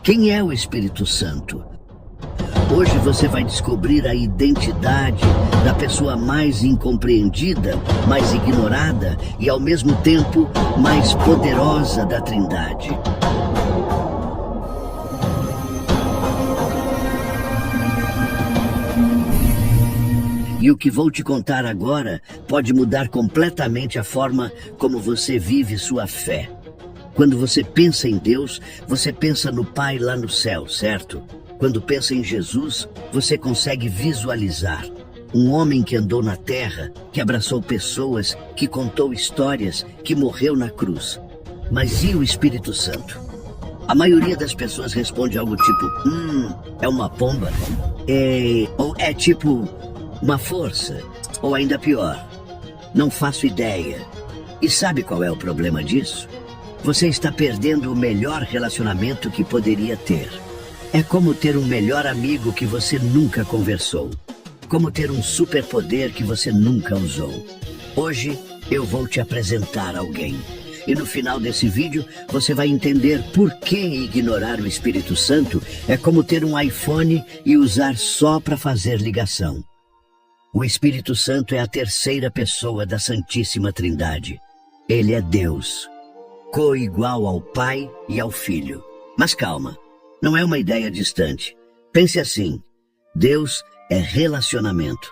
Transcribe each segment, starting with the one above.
Quem é o Espírito Santo? Hoje você vai descobrir a identidade da pessoa mais incompreendida, mais ignorada e, ao mesmo tempo, mais poderosa da Trindade. E o que vou te contar agora pode mudar completamente a forma como você vive sua fé. Quando você pensa em Deus, você pensa no Pai lá no céu, certo? Quando pensa em Jesus, você consegue visualizar um homem que andou na terra, que abraçou pessoas, que contou histórias, que morreu na cruz. Mas e o Espírito Santo? A maioria das pessoas responde algo tipo, é uma pomba, ou é tipo uma força, ou ainda pior, não faço ideia. E sabe qual é o problema disso? Você está perdendo o melhor relacionamento que poderia ter. É como ter um melhor amigo que você nunca conversou. Como ter um superpoder que você nunca usou. Hoje eu vou te apresentar alguém. E no final desse vídeo você vai entender por que ignorar o Espírito Santo é como ter um iPhone e usar só para fazer ligação. O Espírito Santo é a terceira pessoa da Santíssima Trindade. Ele é Deus, coigual ao Pai e ao Filho. Mas calma. Não é uma ideia distante. Pense assim, Deus é relacionamento.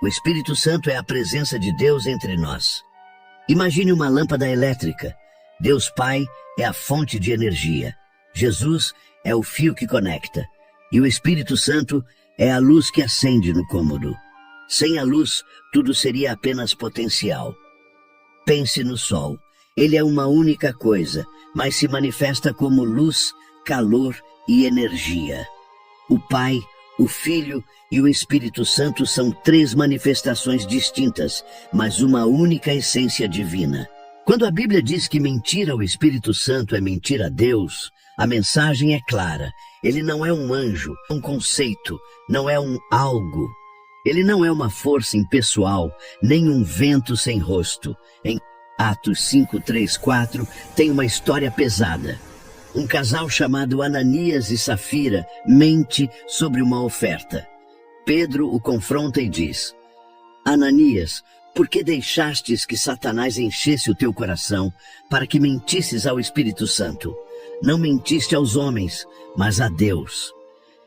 O Espírito Santo é a presença de Deus entre nós. Imagine uma lâmpada elétrica. Deus Pai é a fonte de energia. Jesus é o fio que conecta. E o Espírito Santo é a luz que acende no cômodo. Sem a luz, tudo seria apenas potencial. Pense no Sol. Ele é uma única coisa, mas se manifesta como luz, calor e energia. O Pai, o Filho e o Espírito Santo são três manifestações distintas, mas uma única essência divina. Quando a Bíblia diz que mentir ao Espírito Santo é mentir a Deus, a mensagem é clara. Ele não é um anjo, um conceito, não é um algo. Ele não é uma força impessoal, nem um vento sem rosto. Em Atos 5, 3, 4 tem uma história pesada. Um casal chamado Ananias e Safira mente sobre uma oferta. Pedro o confronta e diz, Ananias, por que deixastes que Satanás enchesse o teu coração para que mentisses ao Espírito Santo? Não mentiste aos homens, mas a Deus.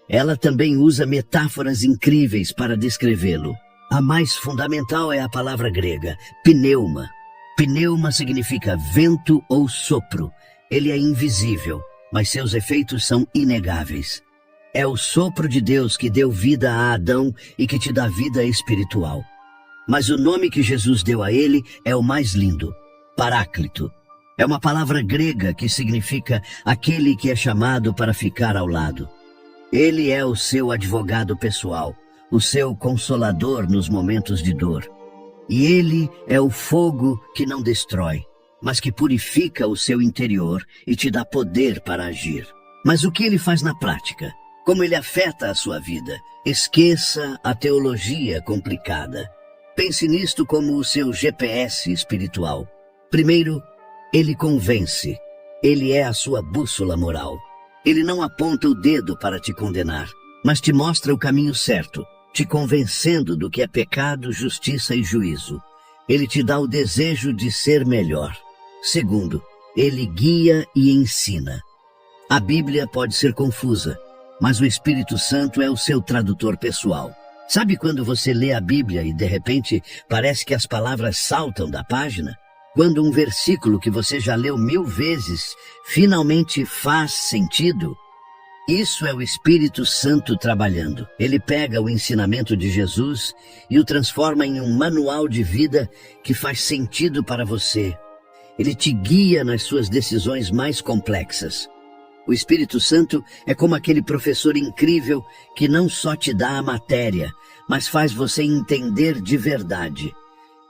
Ela também usa metáforas incríveis para descrevê-lo. A mais fundamental é a palavra grega, pneuma. Pneuma significa vento ou sopro. Ele é invisível, mas seus efeitos são inegáveis. É o sopro de Deus que deu vida a Adão e que te dá vida espiritual. Mas o nome que Jesus deu a ele é o mais lindo, Paráclito. É uma palavra grega que significa aquele que é chamado para ficar ao lado. Ele é o seu advogado pessoal, o seu consolador nos momentos de dor. E ele é o fogo que não destrói, mas que purifica o seu interior e te dá poder para agir. Mas o que ele faz na prática? Como ele afeta a sua vida? Esqueça a teologia complicada. Pense nisto como o seu GPS espiritual. Primeiro, ele convence. Ele é a sua bússola moral. Ele não aponta o dedo para te condenar, mas te mostra o caminho certo, te convencendo do que é pecado, justiça e juízo. Ele te dá o desejo de ser melhor. Segundo, ele guia e ensina. A Bíblia pode ser confusa, mas o Espírito Santo é o seu tradutor pessoal. Sabe quando você lê a Bíblia e de repente parece que as palavras saltam da página? Quando um versículo que você já leu 1000 vezes finalmente faz sentido? Isso é o Espírito Santo trabalhando. Ele pega o ensinamento de Jesus e o transforma em um manual de vida que faz sentido para você. Ele te guia nas suas decisões mais complexas. O Espírito Santo é como aquele professor incrível que não só te dá a matéria, mas faz você entender de verdade.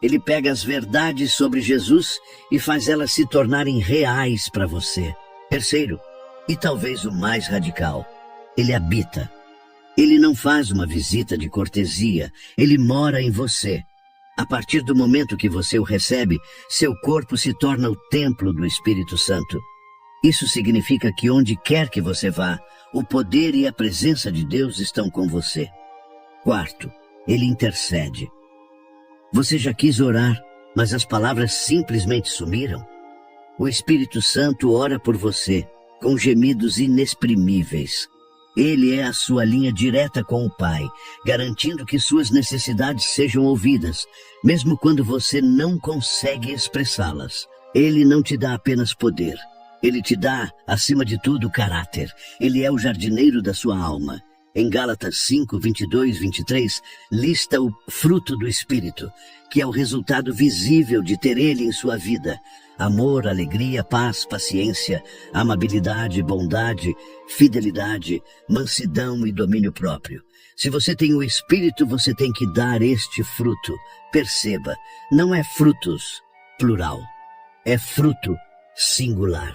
Ele pega as verdades sobre Jesus e faz elas se tornarem reais para você. Terceiro, e talvez o mais radical, ele habita. Ele não faz uma visita de cortesia, ele mora em você. A partir do momento que você o recebe, seu corpo se torna o templo do Espírito Santo. Isso significa que onde quer que você vá, o poder e a presença de Deus estão com você. Quarto, ele intercede. Você já quis orar, mas as palavras simplesmente sumiram? O Espírito Santo ora por você, com gemidos inexprimíveis. Ele é a sua linha direta com o Pai, garantindo que suas necessidades sejam ouvidas, mesmo quando você não consegue expressá-las. Ele não te dá apenas poder. Ele te dá, acima de tudo, caráter. Ele é o jardineiro da sua alma. Em Gálatas 5, 22, 23, lista o fruto do Espírito, que é o resultado visível de ter ele em sua vida. Amor, alegria, paz, paciência, amabilidade, bondade, fidelidade, mansidão e domínio próprio. Se você tem o Espírito, você tem que dar este fruto. Perceba, não é frutos, plural. É fruto, singular.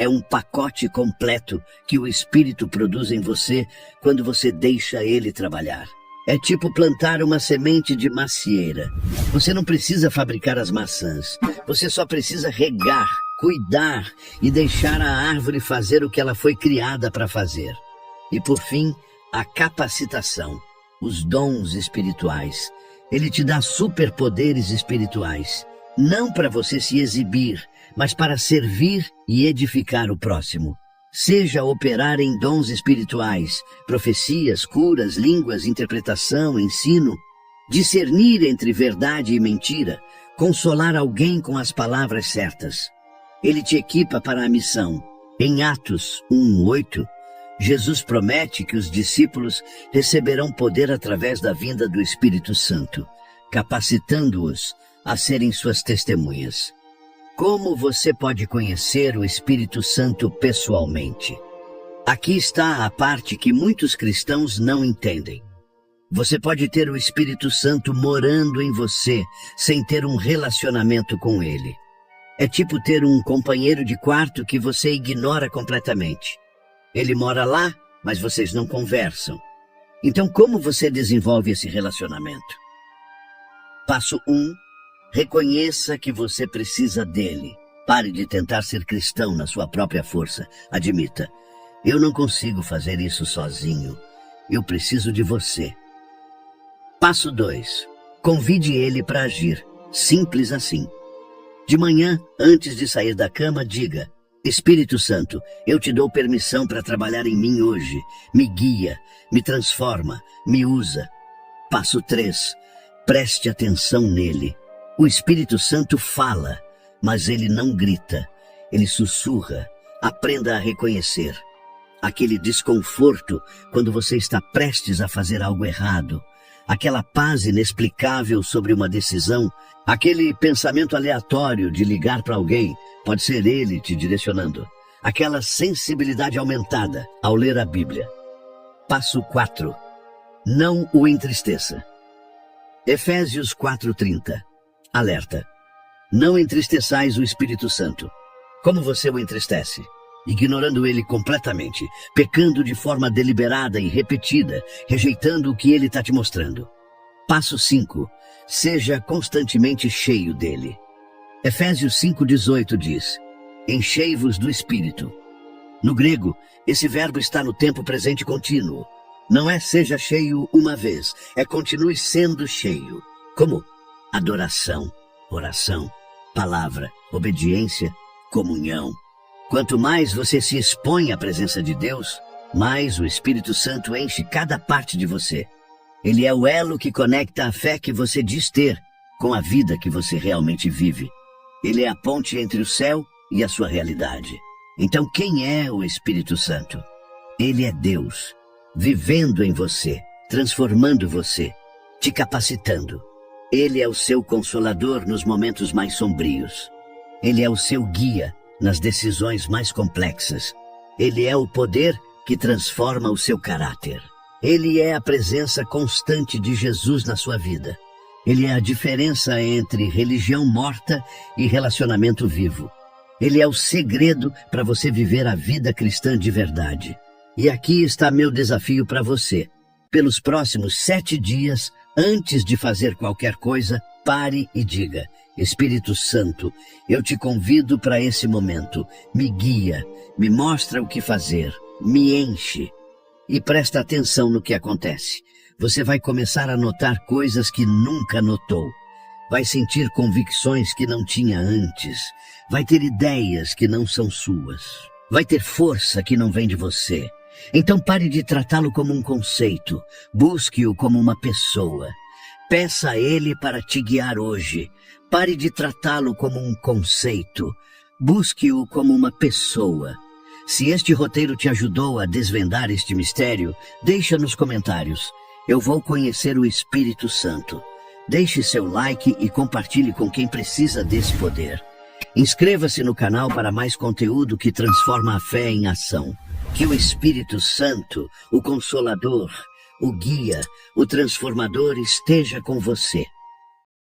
É um pacote completo que o Espírito produz em você quando você deixa ele trabalhar. É tipo plantar uma semente de macieira. Você não precisa fabricar as maçãs. Você só precisa regar, cuidar e deixar a árvore fazer o que ela foi criada para fazer. E por fim, a capacitação, os dons espirituais. Ele te dá superpoderes espirituais. Não para você se exibir, mas para servir e edificar o próximo. Seja operar em dons espirituais, profecias, curas, línguas, interpretação, ensino, discernir entre verdade e mentira, consolar alguém com as palavras certas. Ele te equipa para a missão. Em Atos 1:8, Jesus promete que os discípulos receberão poder através da vinda do Espírito Santo, capacitando-os a serem suas testemunhas. Como você pode conhecer o Espírito Santo pessoalmente? Aqui está a parte que muitos cristãos não entendem. Você pode ter o Espírito Santo morando em você, sem ter um relacionamento com ele. É tipo ter um companheiro de quarto que você ignora completamente. Ele mora lá, mas vocês não conversam. Então, como você desenvolve esse relacionamento? Passo 1. Reconheça que você precisa dele. Pare de tentar ser cristão na sua própria força. Admita, eu não consigo fazer isso sozinho. Eu preciso de você. Passo 2. Convide ele para agir. Simples assim. De manhã, antes de sair da cama, diga: Espírito Santo, eu te dou permissão para trabalhar em mim hoje. Me guia, me transforma, me usa. Passo 3. Preste atenção nele. O Espírito Santo fala, mas ele não grita. Ele sussurra. Aprenda a reconhecer. Aquele desconforto quando você está prestes a fazer algo errado. Aquela paz inexplicável sobre uma decisão. Aquele pensamento aleatório de ligar para alguém. Pode ser ele te direcionando. Aquela sensibilidade aumentada ao ler a Bíblia. Passo 4. Não o entristeça. Efésios 4:30. Alerta. Não entristeçais o Espírito Santo. Como você o entristece? Ignorando ele completamente, pecando de forma deliberada e repetida, rejeitando o que ele está te mostrando. Passo 5. Seja constantemente cheio dele. Efésios 5:18 diz: Enchei-vos do Espírito. No grego, esse verbo está no tempo presente contínuo. Não é seja cheio uma vez, é continue sendo cheio. Como? Adoração, oração, palavra, obediência, comunhão. Quanto mais você se expõe à presença de Deus, mais o Espírito Santo enche cada parte de você. Ele é o elo que conecta a fé que você diz ter com a vida que você realmente vive. Ele é a ponte entre o céu e a sua realidade. Então, quem é o Espírito Santo? Ele é Deus, vivendo em você, transformando você, te capacitando. Ele é o seu consolador nos momentos mais sombrios. Ele é o seu guia nas decisões mais complexas. Ele é o poder que transforma o seu caráter. Ele é a presença constante de Jesus na sua vida. Ele é a diferença entre religião morta e relacionamento vivo. Ele é o segredo para você viver a vida cristã de verdade. E aqui está meu desafio para você. Pelos próximos 7 dias, antes de fazer qualquer coisa, Pare e diga: Espírito Santo, eu te convido para esse momento. Me guia, me mostra o que fazer, me enche. E presta atenção no que acontece. Você vai começar a notar coisas que nunca notou. Vai sentir convicções que não tinha antes. Vai ter ideias que não são suas. Vai ter força que não vem de você. Então pare de tratá-lo como um conceito. Busque-o como uma pessoa. Peça a ele para te guiar hoje. Pare de tratá-lo como um conceito. Busque-o como uma pessoa. Se este roteiro te ajudou a desvendar este mistério, deixa nos comentários. Eu vou conhecer o Espírito Santo. Deixe seu like e compartilhe com quem precisa desse poder. Inscreva-se no canal para mais conteúdo que transforma a fé em ação. Que o Espírito Santo, o Consolador, o Guia, o Transformador esteja com você.